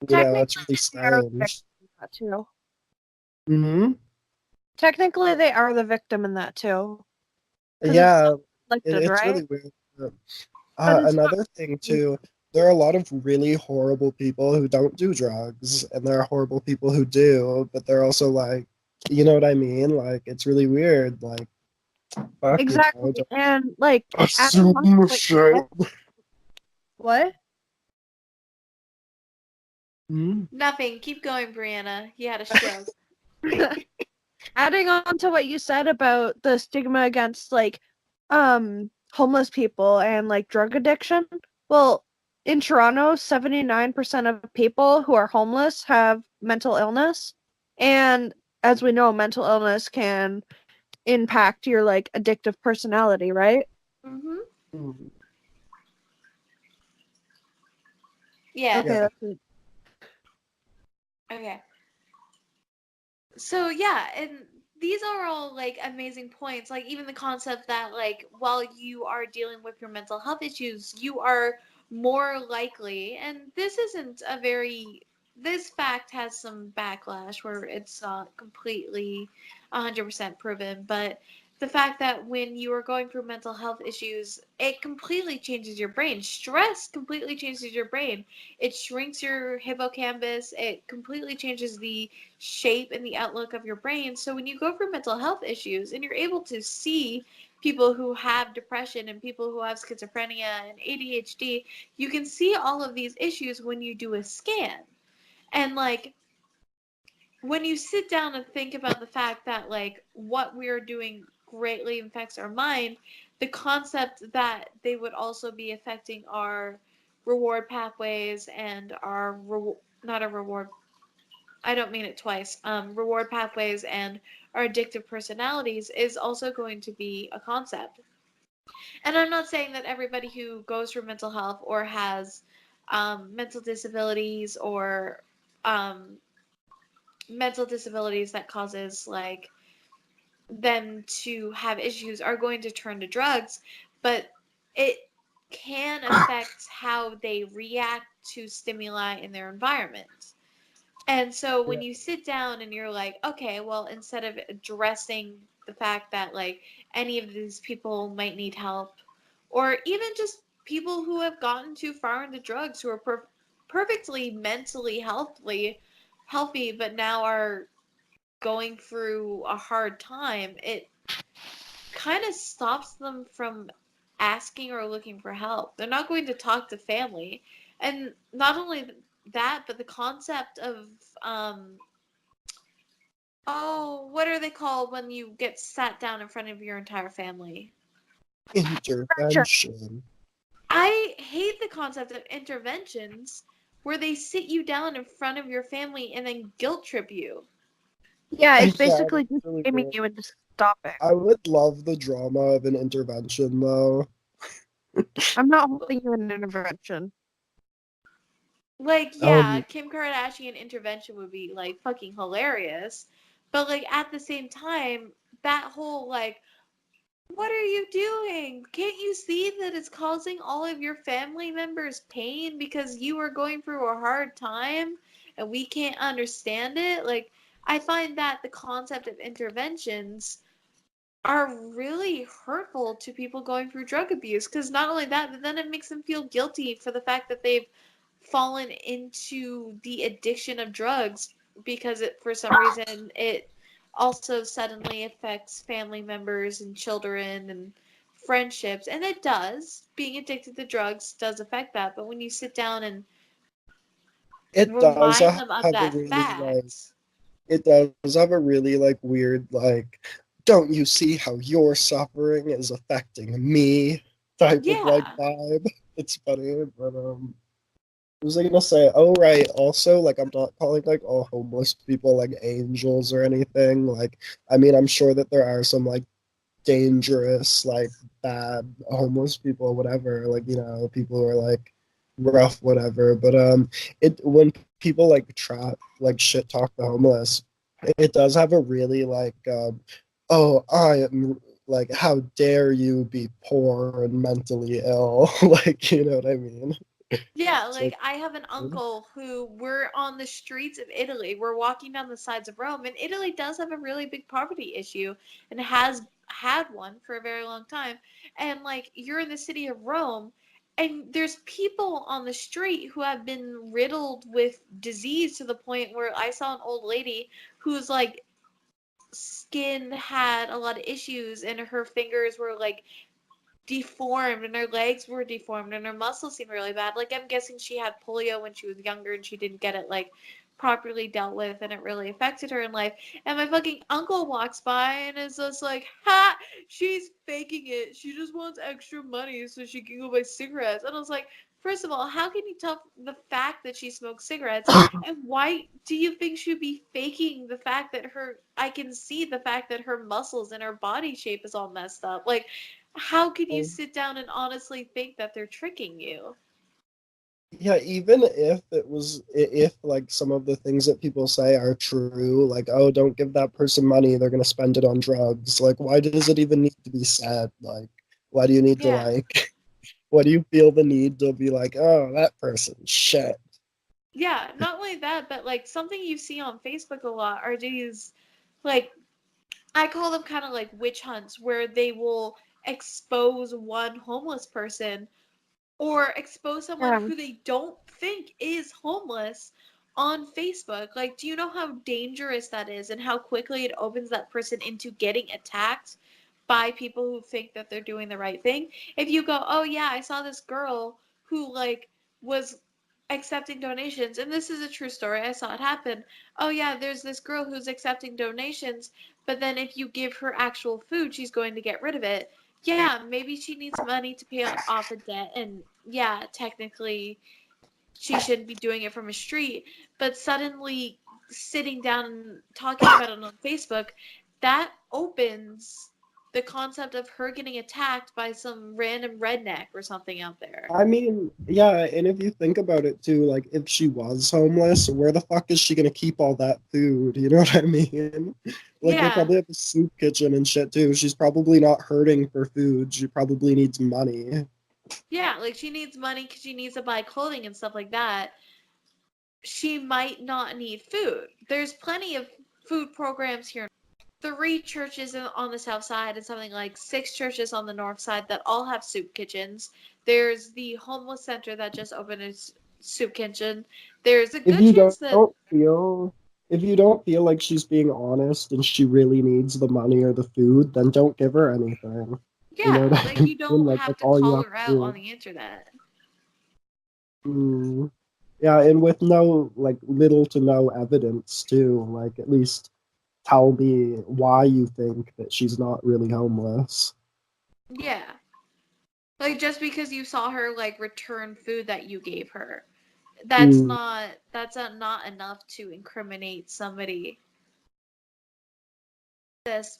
you know, Technically, it's really they are the victim strange. in that too. Hmm. Technically, they are the victim in that too, because it's Yeah, self-inflicted, it's right? really weird. But it's not. Another thing too, there are a lot of really horrible people who don't do drugs, and there are horrible people who do, but they're also like, you know what I mean? Like, it's really weird. Like, fuck, you know, Exactly, don't and like adding on to assume what you shit. said, what? Mhm. Nothing. Keep going, Brianna. He had a stroke. Adding on to what you said about the stigma against like homeless people and like drug addiction. Well, in Toronto, 79% of people who are homeless have mental illness. And as we know, mental illness can impact your like addictive personality, right? Mhm. Mhm. Yeah. Okay, Yeah. that's it. Okay. So yeah, and these are all like amazing points. Like even the concept that like while you are dealing with your mental health issues, you are more likely, and this isn't a very this fact has some backlash where it's not completely 100% proven, but the fact that when you are going through mental health issues, it completely changes your brain. Stress completely changes your brain. It shrinks your hippocampus. It completely changes the shape and the outlook of your brain. So when you go through mental health issues and you're able to see people who have depression and people who have schizophrenia and ADHD, you can see all of these issues when you do a scan. And like when you sit down and think about the fact that like what we're doing greatly affects our mind, the concept that they would also be affecting our reward pathways and our not a reward, I don't mean it twice. Reward pathways and our addictive personalities is also going to be a concept. And I'm not saying that everybody who goes through mental health or has mental disabilities or um, mental disabilities that causes like them to have issues are going to turn to drugs, but it can affect how they react to stimuli in their environment. And so Yeah. when you sit down and you're like, okay, well, instead of addressing the fact that like any of these people might need help or even just people who have gotten too far into drugs who are perfectly mentally healthy, but now are going through a hard time. It kind of stops them from asking or looking for help. They're not going to talk to family. And not only that, but the concept of, what are they called when you get sat down in front of your entire family? Intervention. I hate the concept of interventions where they sit you down in front of your family and then guilt trip you. Yeah, it's Yeah, basically that's just really shaming weird. you into stopping. I would love the drama of an intervention, though. I'm not holding you in an intervention. Like, yeah, Um, Kim Kardashian intervention would be, like, fucking hilarious. But, like, at the same time, that whole, like, what are you doing? Can't you see that it's causing all of your family members pain because you are going through a hard time and we can't understand it? Like, I find that the concept of interventions are really hurtful to people going through drug abuse because not only that, but then it makes them feel guilty for the fact that they've fallen into the addiction of drugs because for some reason it also suddenly affects family members and children and friendships, and it does. Being addicted to drugs does affect that, but when you sit down and it does remind them of have a that really fact. it does have a really weird don't you see how your suffering is affecting me type of Yeah. vibe. It's funny, but what was I gonna say? Oh right, also I'm not calling all homeless people angels or anything. I mean I'm sure that there are some dangerous, bad homeless people, whatever, people who are rough, whatever. But it when people trap shit talk the homeless, it does have a really oh, I am how dare you be poor and mentally ill, you know what I mean? Yeah, It's like I have an good. uncle who we're on the streets of Italy. We're walking down the sides of Rome, and Italy does have a really big poverty issue and has had one for a very long time. And like you're in the city of Rome, and there's people on the street who have been riddled with disease to the point where I saw an old lady whose skin had a lot of issues and her fingers were deformed and her legs were deformed and her muscles seemed really bad. Like I'm guessing she had polio when she was younger and she didn't get it properly dealt with and it really affected her in life. And my fucking uncle walks by and is just like, ha, she's faking it. She just wants extra money so she can go buy cigarettes. And I was like, first of all, how can you tell the fact that she smokes cigarettes? And why do you think she'd be faking the fact that I can see the fact that her muscles and her body shape is all messed up? Like, how can you sit down and honestly think that they're tricking you? Yeah, even if if some of the things that people say are true, oh, don't give that person money, they're gonna spend it on drugs. Why does it even need to be said? Why do you need to Yeah. why do you feel the need to be oh, that person shit? Yeah, not only that, but something you see on Facebook a lot are these like I call them kind of like witch hunts where they will expose one homeless person or expose someone Yeah. who they don't think is homeless on Facebook. Like, do you know how dangerous that is and how quickly it opens that person into getting attacked by people who think that they're doing the right thing? If you go, oh yeah, I saw this girl who was accepting donations, and this is a true story, I saw it happen. Oh yeah, there's this girl who's accepting donations, but then if you give her actual food, she's going to get rid of it. Yeah, maybe she needs money to pay off a debt, and yeah, technically she shouldn't be doing it from a street, but suddenly sitting down and talking about it on Facebook, that opens the concept of her getting attacked by some random redneck or something out there. I mean, yeah, and if you think about it too, if she was homeless, where the fuck is she gonna keep all that food? You know what I mean? They Yeah. probably have a soup kitchen and shit too. She's probably not hurting for food. She probably needs money. Yeah, like she needs money because she needs to buy clothing and stuff like that. She might not need food. There's plenty of food programs here. 3 churches on the south side and something like 6 churches on the north side that all have soup kitchens. There's the homeless center that just opened its soup kitchen. There's a If good you chance don't that, feel if you don't feel like she's being honest and she really needs the money or the food, then don't give her anything. You know yeah, what I like mean? you don't Like have that's to all you call have her to out on do. the internet. Mm. Yeah, and with no like little to no evidence too. Like at least tell me why you think that she's not really homeless. Yeah. Like just because you saw her like return food that you gave her. Mm. Not enough to incriminate somebody. This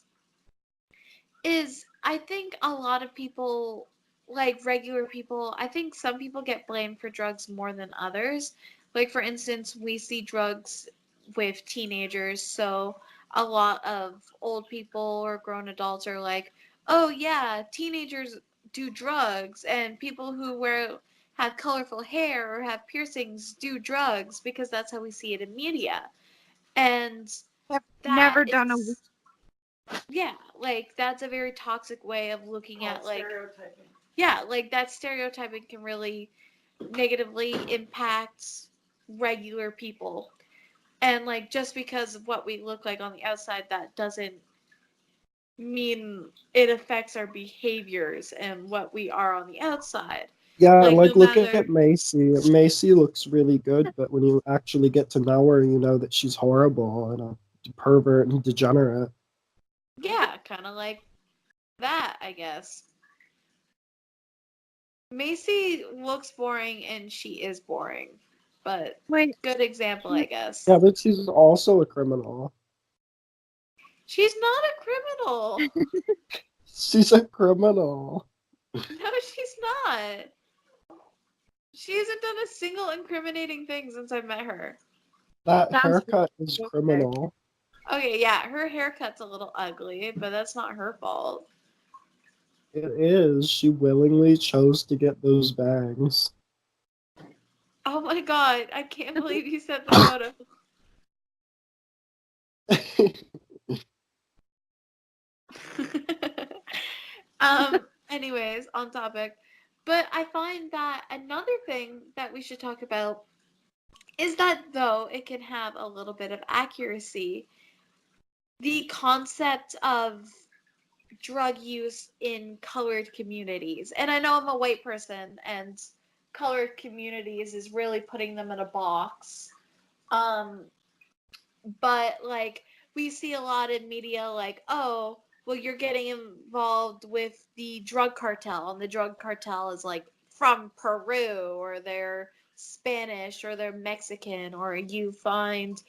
is, I think a lot of people, like regular people, I think some people get blamed for drugs more than others. Like, for instance, we see drugs with teenagers, so a lot of old people or grown adults are like, oh, yeah, teenagers do drugs, and people who have colorful hair or have piercings do drugs because that's how we see it in media. And I've that never done a is, yeah, like that's a very toxic way of looking at like stereotyping. Yeah, like that stereotyping can really negatively impact regular people. And like just because of what we look like on the outside, that doesn't mean it affects our behaviors and what we are on the outside. Yeah, Like no like look at matter, Macy. Macy looks really good, but when you actually get to know her, you know that she's horrible and a pervert and degenerate. yeah, kind of like that, I guess. Macy looks boring and she is boring, but wait. good example, I guess. Yeah, but she's also a criminal. She's not a criminal. She's a criminal. No, she's not. She hasn't done a single incriminating thing since I met her. That Sounds haircut is okay. criminal. Okay, yeah, her haircut's a little ugly, but that's not her fault. It is. She willingly chose to get those bangs. Oh my god, I can't believe you sent the photo. Anyways, on topic. But I find that another thing that we should talk about is that though it can have a little bit of accuracy, the concept of drug use in colored communities. And I know I'm a white person and colored communities is really putting them in a box. Um, but like we see a lot in media like, oh, well you're getting involved with the drug cartel and the drug cartel is like from Peru or they're Spanish or they're Mexican or you find,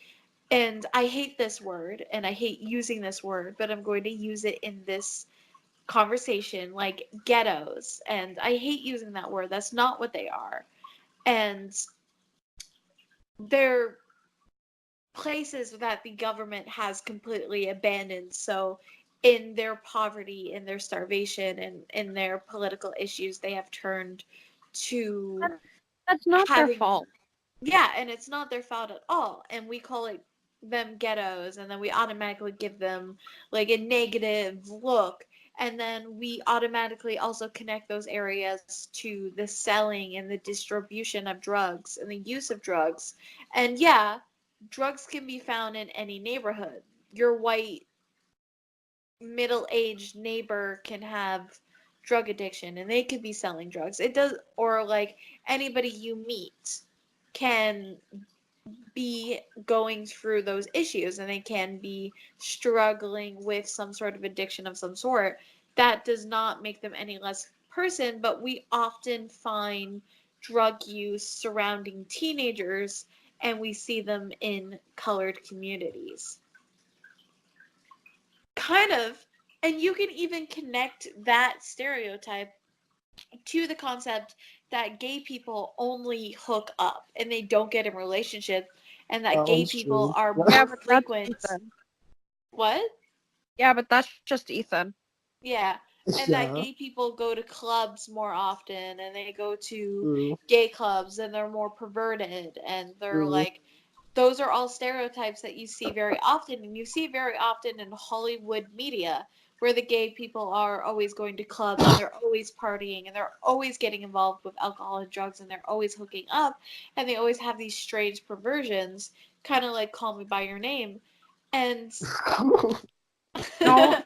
and I hate this word and I hate using this word, but I'm going to use it in this conversation, like ghettos. And I hate using that word. That's not what they are. And they're places that the government has completely abandoned. So, in their poverty, in their starvation, and in their political issues, they have turned to That's not their having, fault. yeah, and it's not their fault at all. And we call it them ghettos, and then we automatically give them like a negative look. And then we automatically also connect those areas to the selling and the distribution of drugs and the use of drugs. And yeah, drugs can be found in any neighborhood. Your white middle-aged neighbor can have drug addiction and they could be selling drugs. It does, or like anybody you meet can be going through those issues and they can be struggling with some sort of addiction of some sort. That does not make them any less person, but we often find drug use surrounding teenagers and we see them in colored communities. Kind of. And you can even connect that stereotype to the concept that gay people only hook up and they don't get in relationships and that That gay one's people true. are Yeah, more but that's frequent. Ethan. What? Yeah, but that's just Ethan. Yeah. And that Yeah, gay people go to clubs more often and they go to true, gay clubs and they're more perverted and they're true. like those are all stereotypes that you see very often, and you see very often in Hollywood media, where the gay people are always going to clubs and they're always partying and they're always getting involved with alcohol and drugs and they're always hooking up and they always have these strange perversions, kind of like Call Me by Your Name. And No.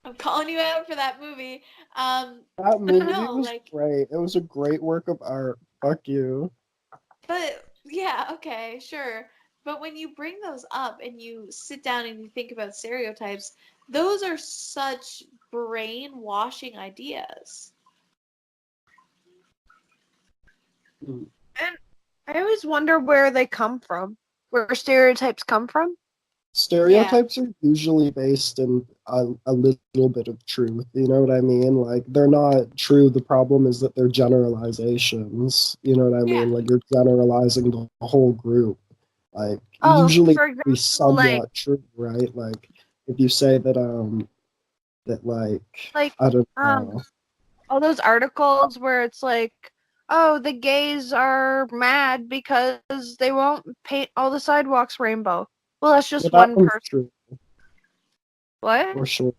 I'm calling you out for that movie. That But movie no, was like, great. It was a great work of art. Fuck you. but yeah, okay, sure. But when you bring those up and you sit down and you think about stereotypes, those are such brainwashing ideas. Mm. And I always wonder where they come from, where stereotypes come from. Yeah, Stereotypes are usually based in a little bit of truth. You know what I mean? Like, they're not true. The problem is that they're generalizations. You know what I yeah. mean? Like, you're generalizing the whole group. Like, Oh, usually for be example, somewhat true, right? Like, if you say that like I don't um know. all those articles where it's like, oh, the gays are mad because they won't paint all the sidewalks rainbow. Well, that's Well, just that one one's person. true What? for sure.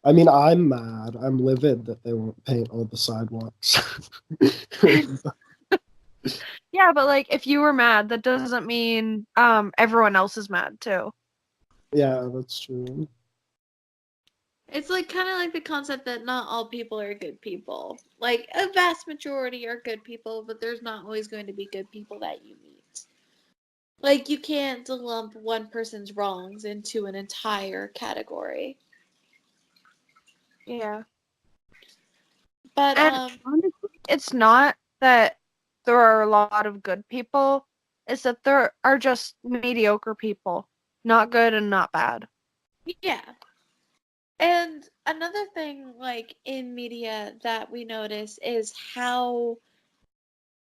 I mean, I'm mad. I'm livid that they won't paint all the sidewalks. Yeah, but like if you were mad, that doesn't mean everyone else is mad too. Yeah, that's true. It's like kind of like the concept that not all people are good people. Like a vast majority are good people, but there's not always going to be good people that you meet. Like you can't lump one person's wrongs into an entire category. Yeah. But And honestly, it's not that there are a lot of good people, it's that there are just mediocre people. Not good and not bad. yeah. And another thing like in media that we notice is how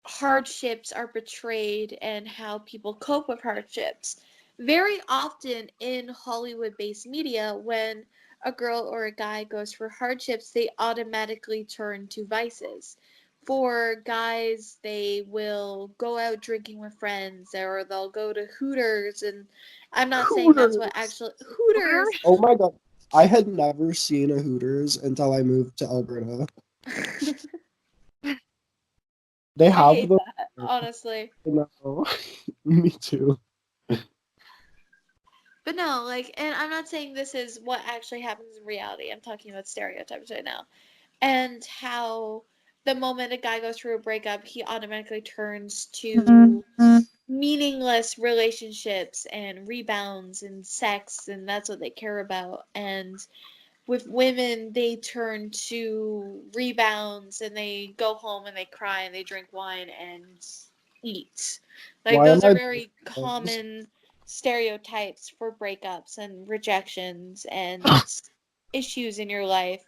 hardships are portrayed and how people cope with hardships. Very often in Hollywood based media, when a girl or a guy goes through hardships, they automatically turn to vices. For guys, they will go out drinking with friends or they'll go to Hooters. And I'm not saying that's what Hooters. actually. Hooters! Hooters? Oh my god. I had never seen a Hooters until I moved to Alberta. They I have hate them. that, honestly. No. Me too. But no, like, and I'm not saying this is what actually happens in reality. I'm talking about stereotypes right now. And how the moment a guy goes through a breakup, he automatically turns to meaningless relationships and rebounds and sex, and that's what they care about. And with women, they turn to rebounds and they go home and they cry and they drink wine and eat. Like, Why am those are I very both common stereotypes for breakups and rejections and issues in your life.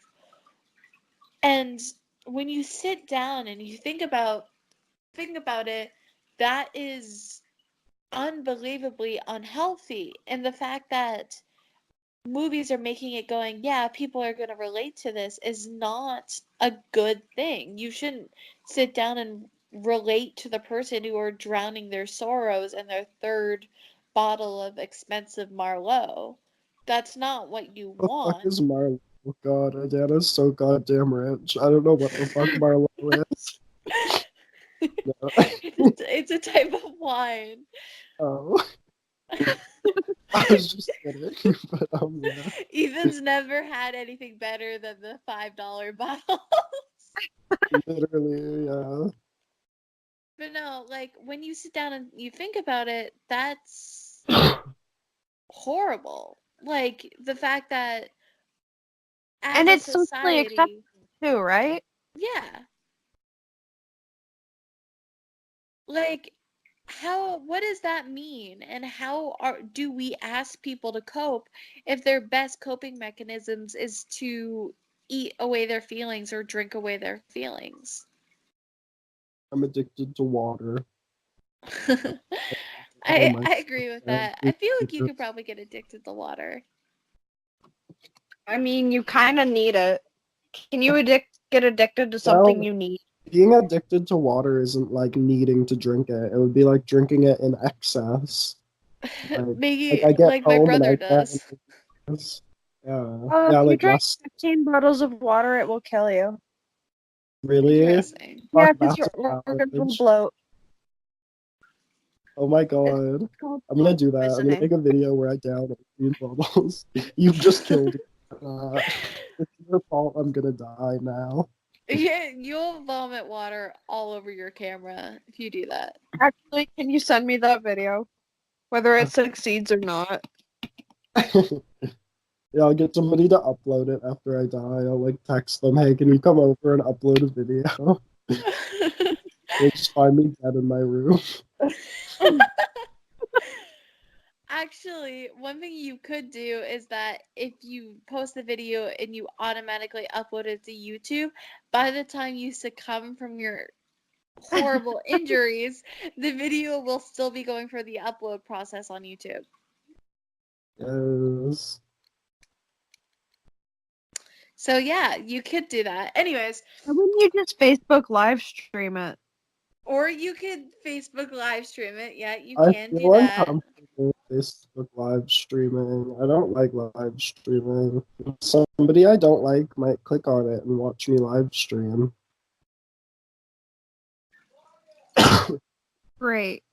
And when you sit down and you think about it, that is unbelievably unhealthy. And the fact that movies are making it going, yeah, people are going to relate to this is not a good thing. You shouldn't sit down and relate to the person who are drowning their sorrows in their third bottle of expensive Marlowe. That's not what you the fuck want. is Marlo? Oh god, Adana's so goddamn rich. I don't know what the fuck Marlo is. No. It's a type of wine. Oh. I was just kidding, but yeah. Ethan's never had anything better than the $5 bottle. Literally, yeah. But no, like when you sit down and you think about it, that's horrible. Like the fact that as And a it's socially accepted society, too, right? yeah, like what does that mean? And do we ask people to cope if their best coping mechanisms is to eat away their feelings or drink away their feelings? I'm addicted to water. All I my I agree with that. I feel like you could secrets. probably get addicted to water. I mean, you kind of need it. Can you get addicted to something Well, you need? being addicted to water isn't like needing to drink it. It would be like drinking it in excess. Like Maybe I get like my home and brother I can't. does. Yeah, If you like drink last 15 bottles of water, it will kill you. really Interesting. fuck Yeah, because that's your organs will savage. bloat. Oh my It's god. called I'm gonna do that. I'm gonna poisoning. make a video where I down 18 bottles. You've just killed me. It's your fault I'm gonna die now. Yeah, you'll vomit water all over your camera if you do that. Actually, can you send me that video? Whether it succeeds or not. Yeah, I'll get somebody to upload it after I die. I'll like text them, hey, can you come over and upload a video? They'll just find me dead in my room. Actually, one thing you could do is that if you post the video and you automatically upload it to YouTube, by the time you succumb from your horrible injuries, the video will still be going for the upload process on YouTube. Yes. So yeah, you could do that. Anyways, Why wouldn't you just Facebook live stream it? or you could Facebook live stream it. Yeah, you I can do feel that. uncomfortable with Facebook live streaming. I don't like live streaming. Somebody I don't like might click on it and watch me live stream. Great.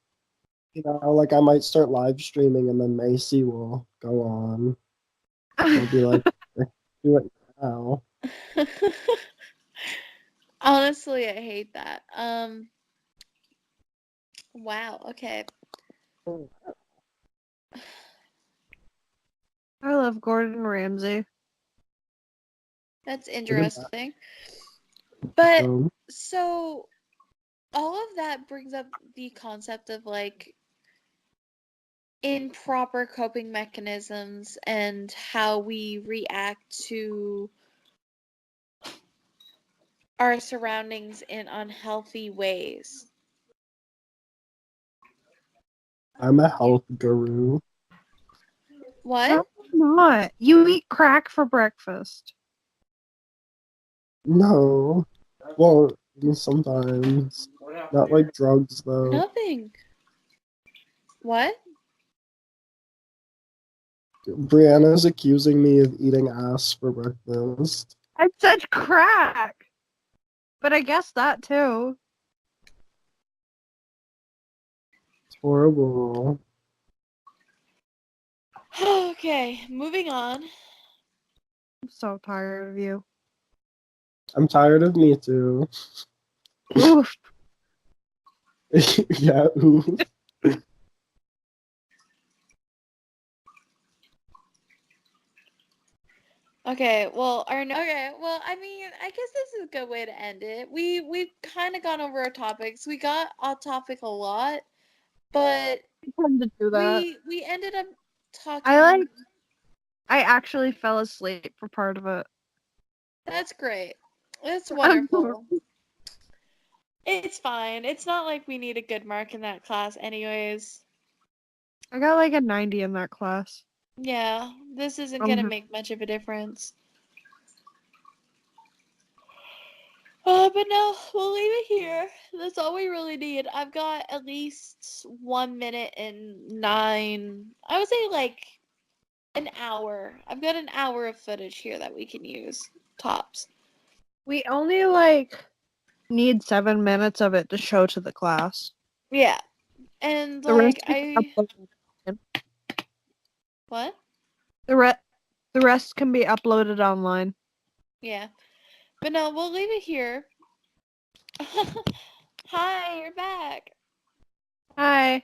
You know, like I might start live streaming and then Macy will go on. I'll be like, do it now. Honestly, I hate that. Wow, okay. I love Gordon Ramsay. That's Look at that. interesting. But Um, so all of that brings up the concept of like improper coping mechanisms and how we react to our surroundings in unhealthy ways. I'm a health guru. What? No, I'm not. You eat crack for breakfast. No. Well, sometimes. Not like drugs, though. Nothing. What? Brianna's accusing me of eating ass for breakfast. I said crack. But I guess that too. It's horrible. Okay, moving on. I'm so tired of you. I'm tired of me too. Oof. Yeah, ooh. Okay, well, I mean, I guess this is a good way to end it. We've kind of gone over our topics. We got off topic a lot, but I tend to do that. we ended up I talking. actually fell asleep for part of it. That's great. That's I'm wonderful. It's fine. It's not like we need a good mark in that class anyways. I got like a 90 in that class. Yeah, this isn't gonna make much of a difference. But no, we'll leave it here. That's all we really need. I've got at least 1 minute and 9, I would say like an hour. I've got an hour of footage here that we can use. Tops. We only like need 7 minutes of it to show to the class. Yeah. And The like rest can be uploaded. What? The rest can be uploaded online. Yeah. But no, we'll leave it here. Hi, you're back. Hi.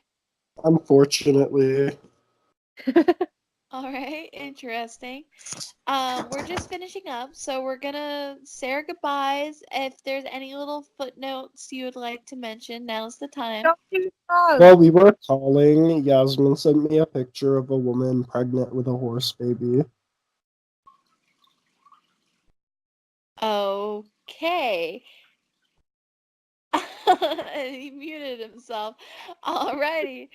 Unfortunately. All right, interesting. We're just finishing up, so we're gonna say our goodbyes. If there's any little footnotes you would like to mention, now's the time. Don't do drugs. Well, we were calling. Yasmin sent me a picture of a woman pregnant with a horse baby. Okay. He muted himself. Alrighty.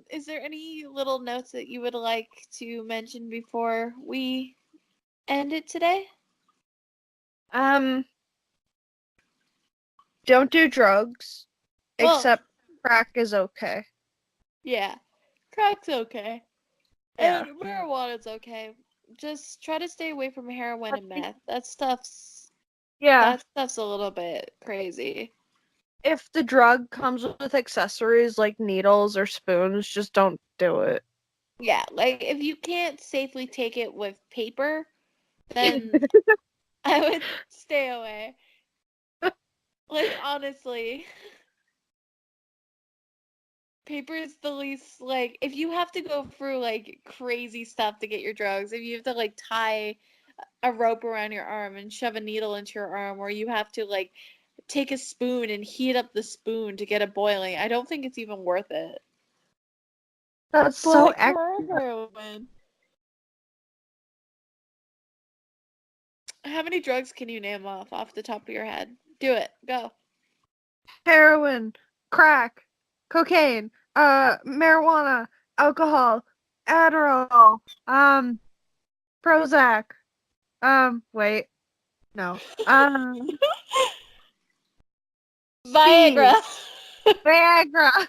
Is there any little notes that you would like to mention before we end it today? Don't do drugs, Well, except crack is okay. yeah, crack's okay. Yeah. And marijuana's okay. Just try to stay away from heroin and meth. That stuff's a little bit crazy. If the drug comes with accessories like needles or spoons, just don't do it. Yeah, like if you can't safely take it with paper, then I would stay away. Like honestly, paper is the least like if you have to go through like crazy stuff to get your drugs, if you have to like tie a rope around your arm and shove a needle into your arm, or you have to like take a spoon and heat up the spoon to get it boiling, I don't think it's even worth it. That's so But extra. heroin. How many drugs can you name off the top of your head? Do it. Go. Heroin, crack, cocaine, marijuana, alcohol, Adderall, Prozac, wait, no, Viagra. speed, Viagra,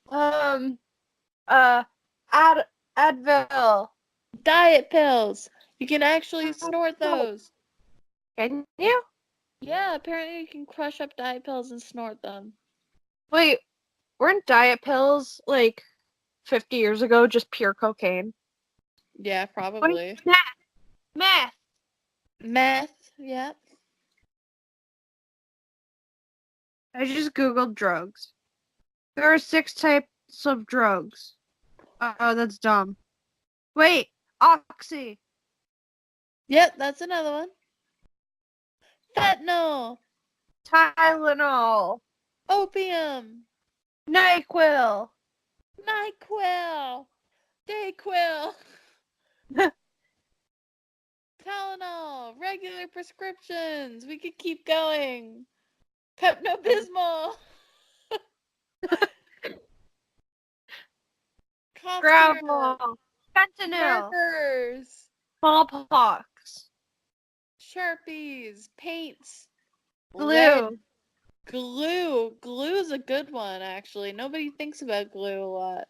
um, uh, Advil. Diet pills. You can actually snort those. Can you? Yeah, apparently you can crush up diet pills and snort them. Wait, weren't diet pills like 50 years ago just pure cocaine? Yeah, Wait, probably. meth. Meth. Yep. I just googled drugs. There are 6 types of drugs. Oh, that's dumb. Wait, oxy, Yep, that's another one. Fentanyl. Tylenol, Opium. NyQuil. NyQuil. Dayquil. Tylenol. Regular prescriptions. We could keep going. Pepto-Bismol. Cough syrup. Gravel, fentanyl, Markers. smallpox, Sharpies. Paints. Lead. glue. Glue. Glue's a good one, actually. Nobody thinks about glue a lot.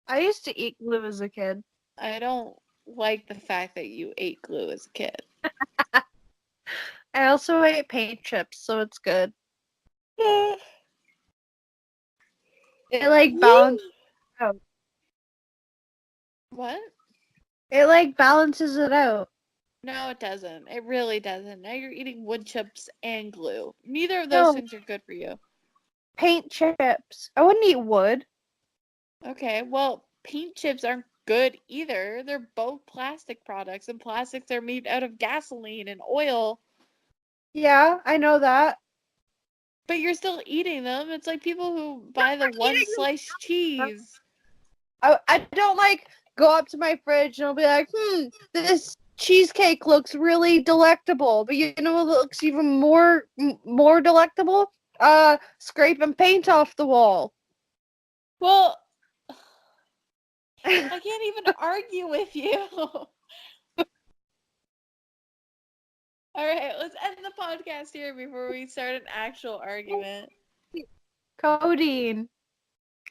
I used to eat glue as a kid. I don't like the fact that you ate glue as a kid. I also ate paint chips, so it's good. It like balances out. What? It like balances it out. No, it doesn't. It really doesn't. Now you're eating wood chips and glue. Neither of those No, things are good for you. paint chips. I wouldn't eat wood. Okay, well, paint chips aren't good either. They're both plastic products, and plastics are made out of gasoline and oil, Yeah, I know that. but you're still eating them. It's like people who buy the one Eating slice them. cheese. I don't like go up to my fridge and I'll be like, this cheesecake looks really delectable. But you know what looks even more delectable? Scraping paint off the wall. Well, I can't even argue with you. All right, let's end the podcast here before we start an actual argument. Codeine,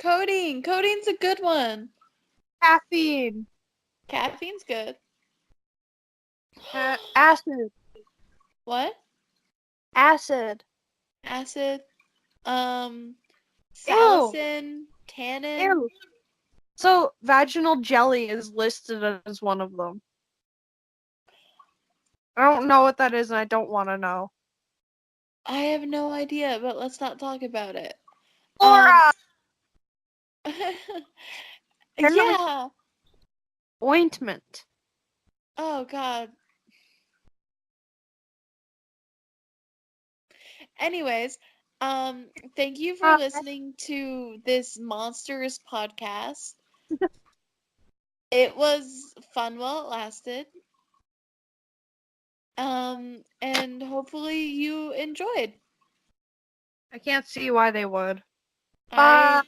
Codeine. Codeine's a good one. caffeine, Caffeine's good. acid, What? acid. Acid. Ew, Salicin. Tannin. ew. So vaginal jelly is listed as one of them. I don't know what that is, and I don't want to know. I have no idea, but let's not talk about it. Laura, Yeah. ointment. Oh God. Anyways, thank you for Uh, listening to this monstrous podcast. It was fun while it lasted. And hopefully you enjoyed. I can't see why they would. Bye.